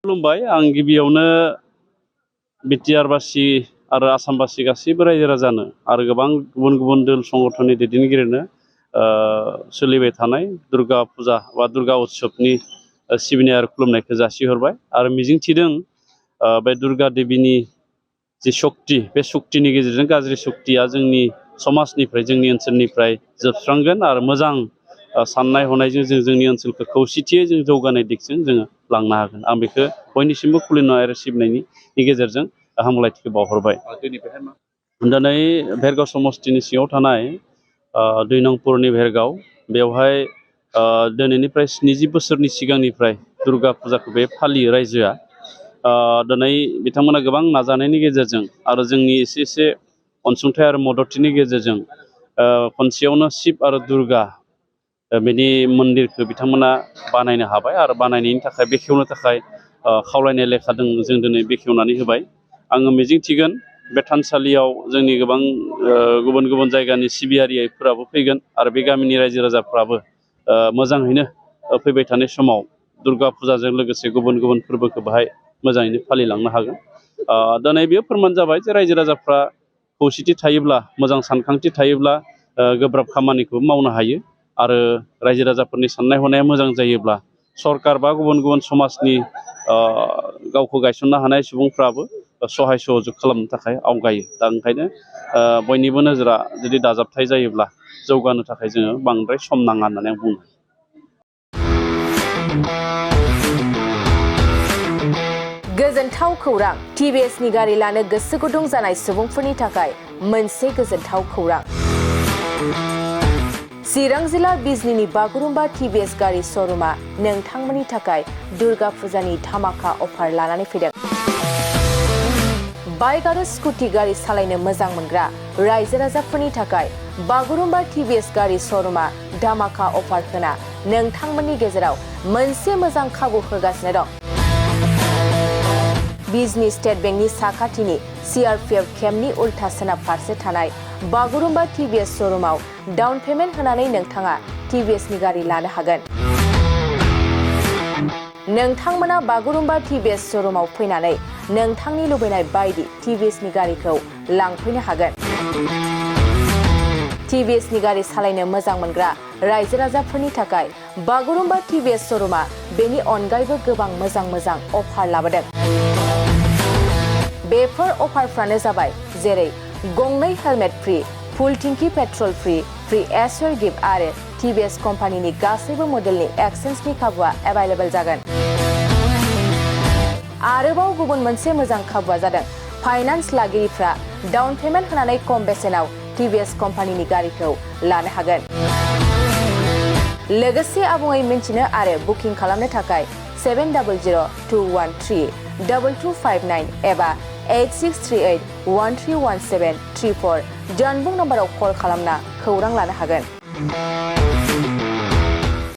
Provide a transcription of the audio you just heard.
खुलुमबाय आं गिबियावनो बिटिआरबासि आरो आसामबासि गासैबो रायजो राजानो आरो गोबां गुबुन गुबुन दोल संगठननि दैदेनगिरिनो सोलिबाय थानाय दुर्गा फुजा बा दुर्गा उत्सबनि सिबिनाय आरो खुलुमनायखौ जासिहरबाय आरो मिजिंथिदों बे दुर्गा देबीनि जि शक्ति बे शक्तिनि गेजेरजों गाज्रि शक्तिया जोंनि समाजनिफ्राय जोंनि ओनसोलनिफ्राय जोबस्रांगोन आरो मोजां साननाय हनायजों जों जोंनि ओनसोलखौ खौसेथियै जों जौगानाय दिगजों जोङो लांनो हागोन आं बेखौ बयनिसिमबो खुलुमनाय आरो सिबिनायनि गेजेरजों हामलायथिखौ बावहरबाय। दिनै भेरगाव समस्तिनि सिङाव थानाय 2 नं पुरनि भेरगाव बेवहाय दिनैनिफ्राय 70 बोसोरनि सिगांनिफ्राय दुर्गा फुजाखौ बे फालियो रायजोआ। दिनै बिथांमोना गोबां नाजानायनि गेजेरजों आरो जोंनि एसे अनसुंथाइ आरो मददथिनि गेजेरजों खनसेयावनो शिब आरो दुर्गा बिनि मन्दिरखौ बिथांमोना बानायनो हाबाय आरो बानायनायनि थाखाय बेखेवनो थाखाय खावलायनाय लेखा जों दिनै बेखेवनानै होबाय। आङो मिजिंथिगोन बे थानसालियाव जोंनि गोबां गुबुन गुबुन जायगानि सिबियारिफोराबो फैगोन आरो बे गामिनि रायजो राजाफ्राबो मोजाङैनो फैबाय थानाय समाव दुर्गा फुजाजों लोगोसे गुबुन गुबुन फोरबोखौ बाहाय मोजाङैनो फालिलांनो हागोन। दिनै बेयो फोरमान जाबाय जे रायजो राजाफ्रा खौसेथि थायोब्ला मोजां सानखांथि थायोब्ला गोब्राब खामानिखौ मावनो हायो आरो रायजो राजाफोरनि साननाय हनाया मोजां जायोब्ला सरकार बा गुबुन गुबुन समाजनि गावखौ गायसननो हानाय सुबुंफ्राबो सहाय सहयोग खालामनो थाखाय आवगायो। दा ओंखायनो बयनिबो नोजोरा जुदि दाजाबथाय जायोब्ला जौगानो थाखाय जोङो बांद्राय सम नाङा होननानै आं बुङो। गोजोनथाव खौरां टिभिएसनि गारि लानो गोसो गुदुं जानाय सुबुंफोरनि थाखाय मोनसे गोजोनथाव खौरां। चिरां जिल्ला बिजनीनि बागुरुम्बा टिभिएस गारि श'रुमा नोंथांमोननि थाखाय दुर्गा फुजानि धामाका अफार लानानै फैदों। बाइक आरो स्कुटि गारि सालायनो मोजां मोनग्रा रायजो राजाफोरनि थाखाय बागुरुम्बा टिभिएस गारि श'रुमा धामाका अफार होना नोंथांमोननि गेजेराव मोनसे मोजां खाबु होगासिनो दं। बिजनी स्टेट बेंकनि साखाथिनि CRPF केम्पनि उल्था सोनाब फारसे थानाय बागुरुम्बा टिभिएस श'रुमाव डाउन पेमेन्ट होनानै नोंथाङा टिभिएसनि गारि लानो हागोन। नोंथांमोना बागुरुम्बा टिभिएस श'रुमाव फैनानै नोंथांनि लुबैनाय बायदि टिभिएसनि गारिखौ लांफैनो हागोन। टिभिएसनि गारि सालायनो मोजां मोनग्रा रायजो राजाफोरनि थाखाय बागुरुम्बा टिभिएस श'रुमा बेनि अनगायैबो गोबां मोजां अफार लाबोदों। बेफोर अफारफ्रानो जाबाय जेरै गंनै हेलमेट फ्रि, फुल टिंकि पेट्रल फ्रि एसर गिफ्ट आरो टिभिएस कम्पानिनि गासैबो मडेलनि एक्सचेन्जनि खाबुआ एभेलेबल जागोन। आरोबाव गुबुन मोनसे मोजां खाबुआ जादों फाइनान्स लागिरिफ्रा डाउन पेमेन्ट होनानै खम बेसेनाव टिभिएस कम्पानिनि गारिखौ लानो हागोन। लोगोसे आबुङै मिन्थिनो आरो बुकिं खालामनो थाखाय 7002132259 एबा 8638131734 जानबुं नम्बराव कल खालामना खौरां लानो हागोन।